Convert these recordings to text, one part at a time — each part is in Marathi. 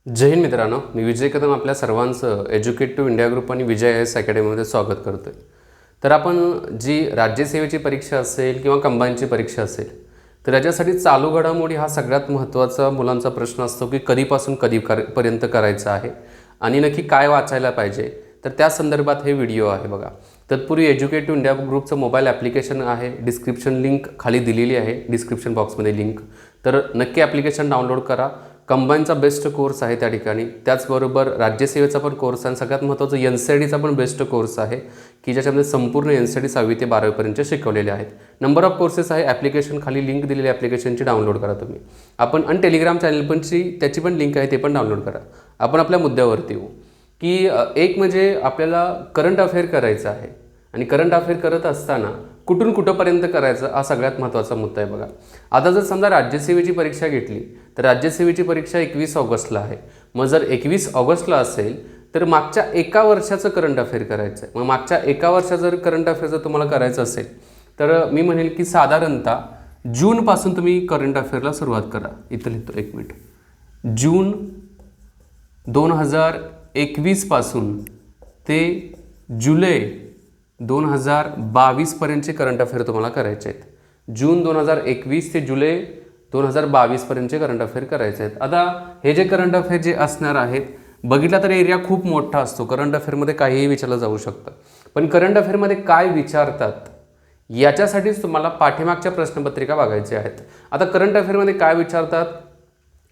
जय हिंद मित्रांनो, मी विजय कदम आपल्या सर्वांचं एज्युकेटिव्ह इंडिया ग्रुप आणि विजय IAS अकॅडमीमध्ये स्वागत करतो आहे. तर आपण जी राज्यसेवेची परीक्षा असेल किंवा कंबाईनची परीक्षा असेल, तर याच्यासाठी चालू घडामोडी हा सगळ्यात महत्त्वाचा मुलांचा प्रश्न असतो की कधीपासून पर्यंत करायचा आहे आणि नक्की काय वाचायला पाहिजे. तर त्या संदर्भात हे व्हिडिओ आहे बघा. तत्पूर्वी एज्युकेटिव्ह इंडिया ग्रुपचं मोबाईल ॲप्लिकेशन आहे, डिस्क्रिप्शन लिंक खाली दिलेली आहे, डिस्क्रिप्शन बॉक्समध्ये लिंक. तर नक्की ॲप्लिकेशन डाउनलोड करा. कंबाईनचा बेस्ट कोर्स आहे त्या ठिकाणी, त्याचबरोबर राज्यसेवेचा पण कोर्स आहे आणि सगळ्यात महत्त्वाचं NCERTचा पण बेस्ट कोर्स आहे की ज्याच्यामध्ये संपूर्ण NCERT 6वी ते 12वीपर्यंत शिकवलेले आहेत. नंबर ऑफ कोर्सेस आहे. ॲप्लिकेशन खाली लिंक दिलेली ॲप्लिकेशनची डाउनलोड करा तुम्ही. आणि टेलिग्राम चॅनल त्याची पण लिंक आहे, ते पण डाउनलोड करा. आपण आपल्या मुद्द्यावरती येऊ की एक म्हणजे आपल्याला करंट अफेअर करायचं आहे आणि करंट अफेअर करत असताना कुठून कुठंपर्यंत करायचं हा सगळ्यात महत्त्वाचा मुद्दा आहे बघा. आता जर समजा राज्यसेवेची परीक्षा घेतली तर राज्यसेवेची परीक्षा 21 ऑगस्टला आहे. मग जर 21 ऑगस्टला असेल तर मागच्या एका वर्षाचं करंट अफेअर करायचं आहे. मग मागच्या एका वर्षाचं जर करंट अफेअर जर तुम्हाला करायचं असेल तर मी म्हणेल की साधारणतः जूनपासून तुम्ही करंट अफेअरला सुरुवात करा. इथं लिहितो, एक मिनिट. जून 2021 पासून ते जुलै 2022 पर्यंतचे करंट अफेअर तुम्हाला करायचे आहेत. जून 2021 ते जुलै 2022 पर्यंतचे करंट अफेअर करायचे आहेत. आता हे जे करंट अफेअर जे असणार आहेत, बघितला तर एरिया खूप मोठा असतो. करंट अफेअरमध्ये काहीही विचारलं जाऊ शकतं. पण करंट अफेअरमध्ये काय विचारतात याच्यासाठीच तुम्हाला पाठीमागच्या प्रश्नपत्रिका बघायच्या आहेत. आता करंट अफेअरमध्ये काय विचारतात,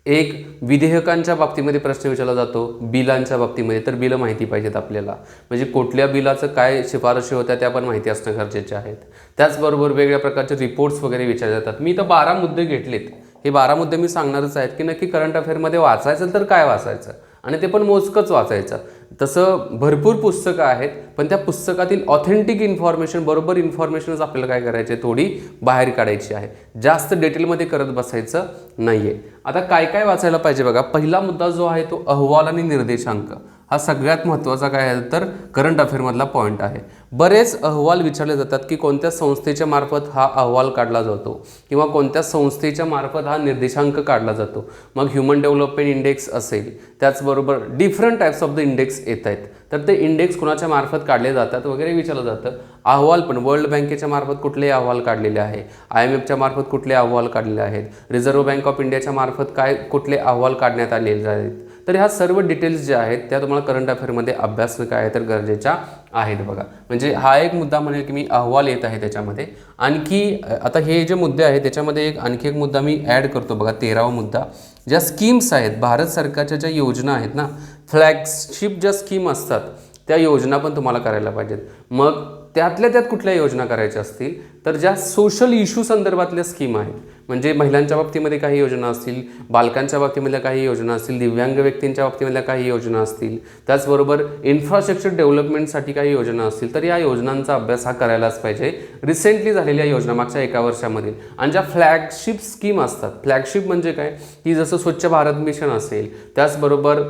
एक विधेयकांच्या बाबतीमध्ये प्रश्न विचारला जातो, बिलांच्या बाबतीमध्ये. तर बिलं माहिती पाहिजेत आपल्याला, म्हणजे कुठल्या बिलाचं काय शिफारशी होत्या त्या पण माहिती असणं गरजेचे आहेत. त्याचबरोबर वेगवेगळ्या प्रकारचे रिपोर्ट्स वगैरे विचारले जातात. मी तर 12 मुद्दे घेतलेत. हे 12 मुद्दे मी सांगणारच आहेत की नक्की करंट अफेअरमध्ये वाचायचं तर काय वाचायचं आणि ते पण मोजकंच वाचायचं. तसं भरपूर पुस्तकं आहेत, पण त्या पुस्तकातील ऑथेंटिक इन्फॉर्मेशन, बरोबर इन्फॉर्मेशनच आपल्याला काय करायची आहे, थोडी बाहेर काढायची आहे. जास्त डिटेलमध्ये करत बसायचं नाही आहे. आता काय काय वाचायला पाहिजे बघा. पहिला मुद्दा जो आहे तो अहवाल आणि निर्देशांक. हा सगळ्यात महत्त्वाचा काय आहे तर करंट अफेअरमधला पॉईंट आहे. बरेच अहवाल विचारले जातात की कोणत्या संस्थेच्या मार्फत हा अहवाल काढला जातो किंवा कोणत्या संस्थेच्या मार्फत हा निर्देशांक काढला जातो. मग ह्युमन डेव्हलपमेंट इंडेक्स असेल, त्याचबरोबर different types of the index येत आहेत. तर ते इंडेक्स कुणाच्या मार्फत काढले जातात वगैरे विचारलं जातं. अहवाल पण वर्ल्ड बँकेच्या मार्फत कुठले अहवाल काढलेले आहे, IMFच्या मार्फत कुठले अहवाल काढलेले आहेत, रिझर्व्ह बँक ऑफ इंडियाच्या मार्फत कुठले अहवाल काढण्यात आलेले आहेत. तर ह्या सर्व डिटेल्स ज्या आहेत त्या तुम्हाला करंट अफेअरमध्ये अभ्यासणं काय तर गरजेच्या आहेत बघा. म्हणजे हा एक मुद्दा म्हणेल की मी अहवाल येत आहे त्याच्यामध्ये. आणखी आता हे जे मुद्दे आहेत त्याच्यामध्ये आणखी एक मुद्दा मी ॲड करतो बघा, 13वा मुद्दा. ज्या स्कीम्स आहेत, भारत सरकारच्या ज्या योजना आहेत ना, फ्लॅगशिप ज्या स्कीम असतात त्या योजना पण तुम्हाला करायला पाहिजेत. मग त्यातल्या त्यात कुठल्या योजना करायच्या असतील तर ज्या सोशल इश्यू संदर्भातल्या स्कीम आहेत, म्हणजे महिलांच्या बाबतीमध्ये काही योजना असतील, बालकांच्या बाबतीमधल्या काही योजना असतील, दिव्यांग व्यक्तींच्या बाबतीमधल्या काही योजना असतील, त्याचबरोबर इन्फ्रास्ट्रक्चर डेव्हलपमेंटसाठी काही योजना असतील, तर या योजनांचा अभ्यास हा करायलाच पाहिजे. रिसेंटली झालेल्या योजना मागच्या एका वर्षामध्ये. आणि ज्या फ्लॅगशिप स्कीम असतात, फ्लॅगशिप म्हणजे काय की जसं स्वच्छ भारत मिशन असेल, त्याचबरोबर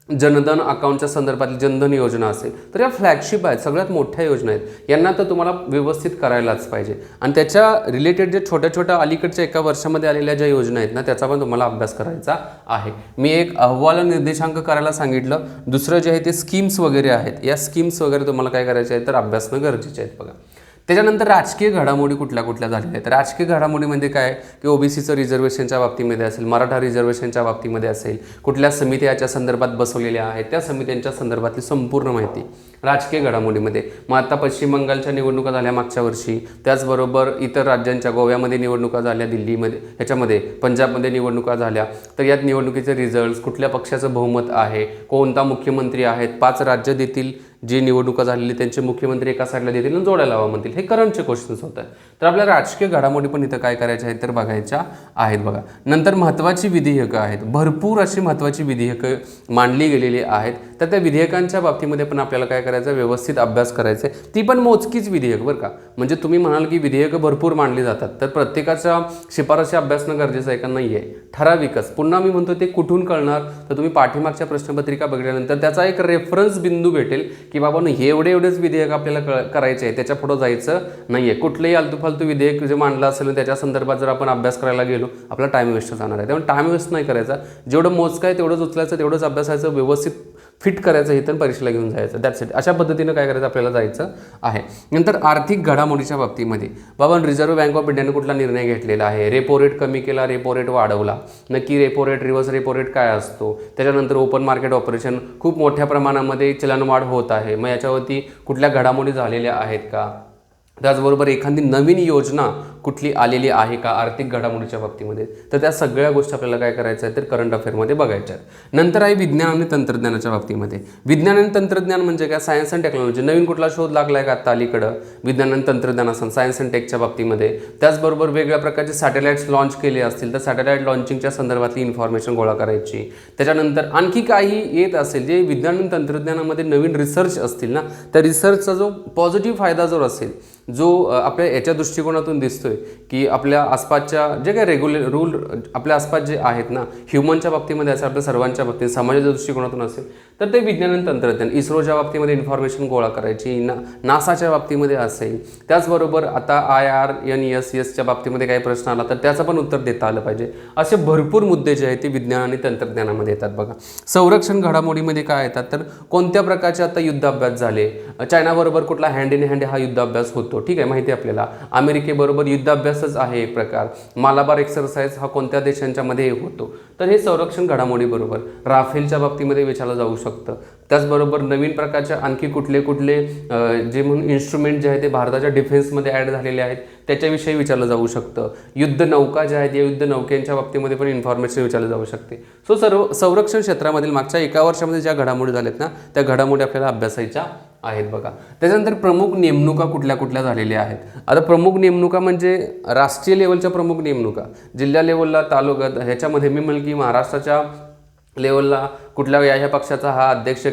जनधन अकाउंटच्या संदर्भातली जनधन योजना असेल, तर या फ्लॅगशिप आहेत, सगळ्यात मोठ्या योजना आहेत. यांना तर तुम्हाला व्यवस्थित करायलाच पाहिजे. आणि त्याच्या रिलेटेड जे छोट्या छोट्या अलीकडच्या एका वर्षामध्ये आलेल्या ज्या योजना आहेत ना, त्याचा पण तुम्हाला अभ्यास करायचा आहे. मी एक अहवाल निर्देशांक करायला सांगितलं. दुसरं जे आहे ते स्कीम्स वगैरे आहेत. या स्कीम्स वगैरे तुम्हाला काय करायचे आहेत तर अभ्यासणं गरजेचे आहेत बघा. त्याच्यानंतर राजकीय घडामोडी कुठल्या कुठल्या झालेल्या आहेत. राजकीय घडामोडीमध्ये काय की OBCचं रिझर्वेशनच्या बाबतीमध्ये असेल, मराठा रिझर्वेशनच्या बाबतीमध्ये असेल, कुठल्या समित्या याच्या संदर्भात बसवलेल्या आहेत, त्या समित्यांच्या संदर्भातली संपूर्ण माहिती राजकीय घडामोडीमध्ये. मग आता पश्चिम बंगालच्या निवडणुका झाल्या मागच्या वर्षी, त्याचबरोबर इतर राज्यांच्या, गोव्यामध्ये निवडणुका झाल्या, दिल्लीमध्ये, ह्याच्यामध्ये पंजाबमध्ये निवडणुका झाल्या. तर यात निवडणुकीचे रिझल्ट्स, कुठल्या पक्षाचं बहुमत आहे, कोणता मुख्यमंत्री आहेत, 5 राज्य देतील जे निवडणुका झालेली त्यांचे मुख्यमंत्री एका साईडला देतील आणि जोडायला हवा म्हणतील. हे करंटचे क्वेश्चन्स होत आहेत. तर आपल्या राजकीय घडामोडी पण इथं काय करायच्या आहेत तर बघायच्या आहेत बघा. नंतर महत्त्वाची विधेयकं आहेत. भरपूर अशी महत्त्वाची विधेयकं मांडली गेलेली आहेत. तर त्या विधेयकांच्या बाबतीमध्ये पण आपल्याला काय करायचं, व्यवस्थित अभ्यास करायचा आहे. ती पण मोजकीच विधेयक बरं का. म्हणजे तुम्ही म्हणाल की विधेयकं भरपूर मांडली जातात, तर प्रत्येकाच्या शिफारशी अभ्यासणं गरजेचं आहे का, नाही आहे. ठराविकच. पुन्हा मी म्हणतो ते कुठून कळणार तर तुम्ही पाठीमागच्या प्रश्नपत्रिका बघितल्यानंतर त्याचा एक रेफरन्स बिंदू भेटेल की बाबा हे एवढेच विधेयक आपल्याला करायचे आहे, त्याच्या पुढं जायचं नाही आहे. कुठलंही आलतू फालतू विधेयक जे मांडलं असेल त्याच्या संदर्भात जर आपण अभ्यास करायला गेलो आपला टाईम वेस्ट जाणार आहे. त्यामुळे टाईम वेस्ट नाही करायचा, जेवढं मोजकं आहे तेवढंच उचलायचं, तेवढंच अभ्यासाचं, व्यवस्थित फिट करायचं, इथं परीक्षेला घेऊन जायचं. That's it. अशा पद्धतीनं काय करायचं आपल्याला जायचं आहे. नंतर आर्थिक घडामोडीच्या बाबतीमध्ये बाबा रिझर्व्ह बँक ऑफ इंडियाने कुठला निर्णय घेतलेला आहे, रेपो रेट कमी केला, रेपो रेट वाढवला, नक्की repo rate, reverse repo rate काय असतो, त्याच्यानंतर ओपन मार्केट ऑपरेशन खूप मोठ्या प्रमाणामध्ये चलनवाढ होत आहे, मग याच्यावरती कुठल्या घडामोडी झालेल्या आहेत का, त्याचबरोबर एखादी नवीन योजना कुठली आलेली आहे का आर्थिक घडामोडीच्या बाबतीमध्ये, तर त्या सगळ्या गोष्टी आपल्याला काय करायचं आहे तर करंट अफेअरमध्ये बघायच्या आहेत. नंतर आहे विज्ञान आणि तंत्रज्ञानाच्या बाबतीमध्ये. विज्ञान आणि तंत्रज्ञान म्हणजे काय, सायन्स अँड टेक्नॉलॉजी. नवीन कुठला शोध लागला आहे का आत्ता अलीकडं विज्ञान आणि तंत्रज्ञान असेल, सायन्स अँड टेकच्या बाबतीमध्ये. त्याचबरोबर वेगवेगळ्या प्रकारचे सॅटेलाइट्स लॉन्च केले असतील तर सॅटेलाइट लॉन्चिंगच्या संदर्भातली इन्फॉर्मेशन गोळा करायची. त्याच्यानंतर आणखी काही येत असेल जे विज्ञान आणि तंत्रज्ञानामध्ये नवीन रिसर्च असतील ना, त्या रिसर्चचा जो पॉझिटिव्ह फायदा जो असेल, जो आपल्या याच्या दृष्टिकोनातून दिसतोय की आपल्या आसपासच्या जे काही रूल आपल्या आसपास जे आहेत ना, ह्युमनच्या बाबतीमध्ये असेल, आपल्या सर्वांच्या बाबतीत समाजाच्या दृष्टिकोनातून असेल तर ते विज्ञान आणि तंत्रज्ञान. इस्रोच्या बाबतीमध्ये इन्फॉर्मेशन गोळा करायची, नासाच्या बाबतीमध्ये असेल. त्याचबरोबर आता IRNSSच्या बाबतीमध्ये काही प्रश्न आला तर त्याचं पण उत्तर देता आलं पाहिजे. असे भरपूर मुद्दे जे आहेत ते विज्ञान आणि तंत्रज्ञानामध्ये येतात. बघा संरक्षण घडामोडीमध्ये काय येतात तर कोणत्या प्रकारचे आता युद्धाभ्यास झाले, चायनाबरोबर कुठला हँड इन हँड हा युद्धाभ्यास होतो, ठीक आहे माहिती आहे आपल्याला. अमेरिकेबरोबर युद्धाभ्यासच आहे एक प्रकार. मालाबार एक्सरसाइज हा कोणत्या देशांच्या मध्ये होतो, तर हे संरक्षण घडामोडी बरोबर. राफेलच्या बाबतीमध्ये विचारलं जाऊ शकतं. त्याचबरोबर नवीन प्रकारच्या आणखी कुठले जे म्हणून इन्स्ट्रुमेंट जे आहे ते भारताच्या डिफेन्समध्ये ॲड झालेले आहेत त्याच्याविषयी विचारलं जाऊ शकतं. युद्ध नौका ज्या आहेत या युद्ध नौकेच्या बाबतीमध्ये पण इन्फॉर्मेशन विचारलं जाऊ शकते. सो संरक्षण क्षेत्रामधील मागच्या 1 वर्षामध्ये ज्या घडामोडी झाल्यात ना त्या घडामोडी आपल्याला अभ्यासायच्या आहेत. बघा त्याच्यानंतर प्रमुख नेमणुका कुठल्या झालेल्या आहेत. आता प्रमुख नेमणुका म्हणजे राष्ट्रीय लेवलच्या प्रमुख नेमणुका, जिल्हा लेवलला, तालुका ह्याच्यामध्ये मी म्हणेल की महाराष्ट्राच्या लेवलला कुठल्या ह्या पक्षाचा हा अध्यक्ष,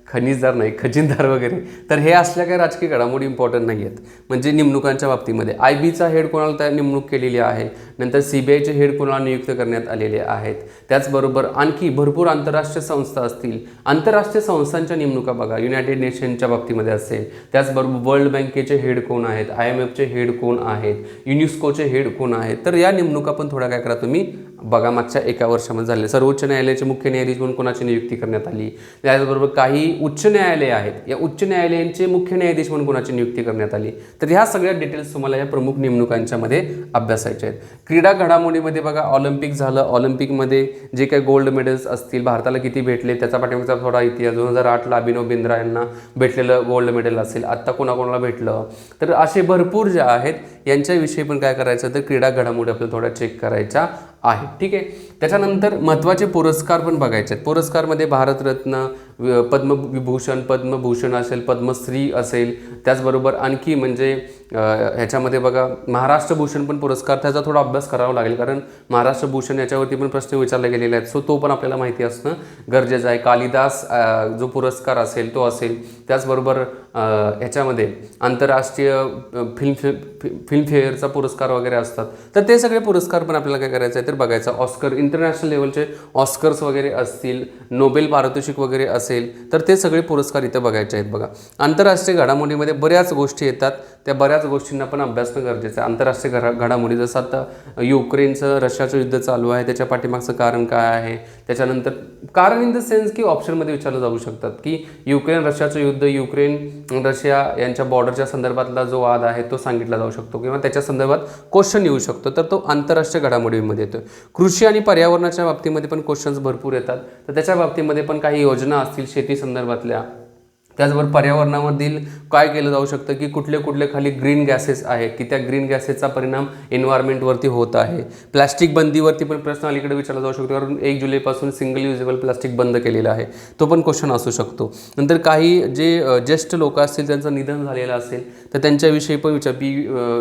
खजिनदार वगैरे, तर हे असल्या काही राजकीय घडामोडी इम्पॉर्टंट नाही आहेत. म्हणजे नेमणुकांच्या बाबतीमध्ये IBचा हेड कोणाला त्या नेमणूक केलेली आहे, नंतर CBIचे हेड कोणाला नियुक्त करण्यात आलेले आहेत. त्याचबरोबर आणखी भरपूर आंतरराष्ट्रीय संस्था असतील, आंतरराष्ट्रीय संस्थांच्या नेमणुका बघा, युनायटेड नेशनच्या बाबतीमध्ये असेल. त्याचबरोबर वर्ल्ड बँकेचे हेड कोण आहेत, IMFचे हेड कोण आहेत, युनेस्कोचे हेड कोण आहेत, तर या नेमणुका पण थोड्या काय करा तुम्ही बघा मागच्या 1 वर्षामध्ये झाले. सर्वोच्च न्यायालयाचे मुख्य न्यायाधीश म्हणून कोणाची नियुक्ती करण्यात आली. त्याचबरोबर काही उच्च न्यायालय आहेत, या उच्च न्यायालयांचे मुख्य न्यायाधीश म्हणून कोणाची नियुक्ती करण्यात आली. तर ह्या सगळ्या डिटेल्स तुम्हाला या प्रमुख नेमणुकांच्या मध्ये अभ्यासायचे आहेत. क्रीडा घडामोडीमध्ये बघा ऑलिम्पिक झालं, ऑलिम्पिकमध्ये जे काही गोल्ड मेडल्स असतील भारताला किती भेटले त्याचा पाठीमागचा थोडा इतिहास. 2008ला अभिनव बिंद्रा यांना भेटलेलं गोल्ड मेडल असेल, आत्ता कोणाकोणाला भेटलं, तर असे भरपूर जे आहेत यांच्याविषयी पण काय करायचं तर क्रीडा घडामोडी आपल्याला थोड्या चेक करायच्या आहे. ठीक आहे. त्याच्यानंतर महत्त्वाचे पुरस्कार पण बघायचे आहेत. पुरस्कारमध्ये भारतरत्न, पद्मविभूषण, पद्मभूषण असेल, पद्मश्री असेल. त्याचबरोबर आणखी म्हणजे ह्याच्यामध्ये बघा महाराष्ट्रभूषण पण पुरस्कार, त्याचा थोडा अभ्यास करावा लागेल कारण महाराष्ट्रभूषण याच्यावरती पण प्रश्न विचारले गेलेले आहेत. सो तो पण आपल्याला माहिती असणं गरजेचं आहे. कालिदास जो पुरस्कार असेल तो असेल. त्याचबरोबर ह्याच्यामध्ये आंतरराष्ट्रीय फिल्मफेअरचा पुरस्कार वगैरे असतात, तर ते सगळे पुरस्कार पण आपल्याला काय करायचं आहे तर बघायचं. ऑस्कर, इंटरनॅशनल लेवलचे ऑस्कर्स वगैरे असतील, नोबेल पारितोषिक वगैरे असेल, तर ते सगळे पुरस्कार इथं बघायचे आहेत. बघा आंतरराष्ट्रीय घडामोडीमध्ये बऱ्याच गोष्टी येतात, त्या बऱ्याच गोष्टींना पण अभ्यासणं गरजेचं आहे. आंतरराष्ट्रीय घडामोडी जसं आता युक्रेनचं रशियाचं युद्ध चालू आहे, त्याच्या पाठीमागचं कारण काय आहे. त्याच्यानंतर कारण इन द सेन्स की ऑप्शनमध्ये विचारलं जाऊ शकतात की युक्रेन रशियाचं युद्ध, युक्रेन रशिया यांच्या बॉर्डरच्या संदर्भातला जो वाद आहे तो सांगितला जाऊ शकतो किंवा त्याच्या संदर्भात क्वेश्चन येऊ शकतो, तर तो आंतरराष्ट्रीय घडामोडीमध्ये येतो. कृषी आणि पर्यावरणाच्या बाबतीमध्ये पण क्वेश्चन्स भरपूर येतात, तर त्याच्या बाबतीमध्ये पण काही योजना असतील शेती संदर्भातल्या. त्याचबरोबर पर्यावरणामधील काय केलं जाऊ शकतं की कुठले खाली ग्रीन गॅसेस आहेत की त्या ग्रीन गॅसेसचा परिणाम एन्व्हायरमेंटवरती होत आहे. प्लॅस्टिक बंदीवरती पण प्रश्न अलीकडे विचारला जाऊ शकतो कारण 1 जुलैपासून सिंगल युजेबल प्लास्टिक बंद केलेलं आहे, तो पण क्वेश्चन असू शकतो. नंतर काही जे ज्येष्ठ लोक असतील त्यांचं निधन झालेलं असेल तर त्यांच्याविषयी पण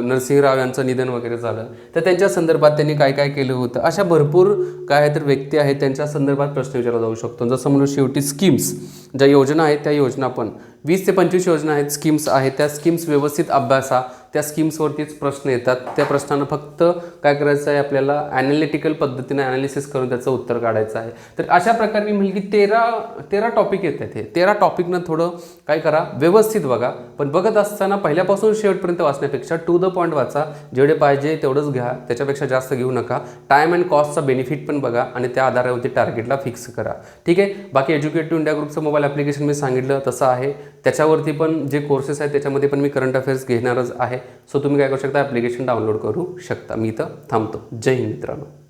नरसिंहराव यांचं निधन वगैरे झालं तर त्यांच्या संदर्भात त्यांनी काय केलं होतं, अशा भरपूर काय तर व्यक्ती आहेत त्यांच्या संदर्भात प्रश्न विचारला जाऊ शकतो. जसं म्हणून शेवटी स्कीम्स ज्या योजना आहेत त्या योजना पण 20 ते 25 योजना आहेत, स्कीम्स आहेत, त्या स्कीम्स व्यवस्थित अभ्यासा, त्या स्कीम्सवरतीच प्रश्न येतात. त्या प्रश्नांना फक्त काय करायचं आहे, आपल्याला ॲनालिटिकल पद्धतीने ॲनालिसिस करून त्याचं उत्तर काढायचं आहे. तर अशा प्रकारे मी म्हणेल की 13 टॉपिक येत आहेत. हे 13 टॉपिकनं थोडं काय करा, व्यवस्थित बघा. पण बघत असताना पहिल्यापासून शेवटपर्यंत वाचण्यापेक्षा टू द पॉईंट वाचा. जेवढे पाहिजे तेवढंच घ्या, त्याच्यापेक्षा जास्त घेऊ नका. टाईम अँड कॉस्टचा बेनिफिट पण बघा आणि त्या आधारावरती टार्गेटला फिक्स करा. ठीक आहे. बाकी एज्युकेटिव्ह इंडिया ग्रुपचं मोबाईल ॲप्लिकेशन मी सांगितलं तसं आहे. त्याच्यावरती पण जे कोर्सेस आहेत त्याच्यामध्ये पण मी करंट अफेअर्स घेणारच आहे. सो तुम्ही काय करू शकता, ॲप्लिकेशन डाउनलोड करू शकता. मी इथं थांबतो. जय हिंद मित्रांनो.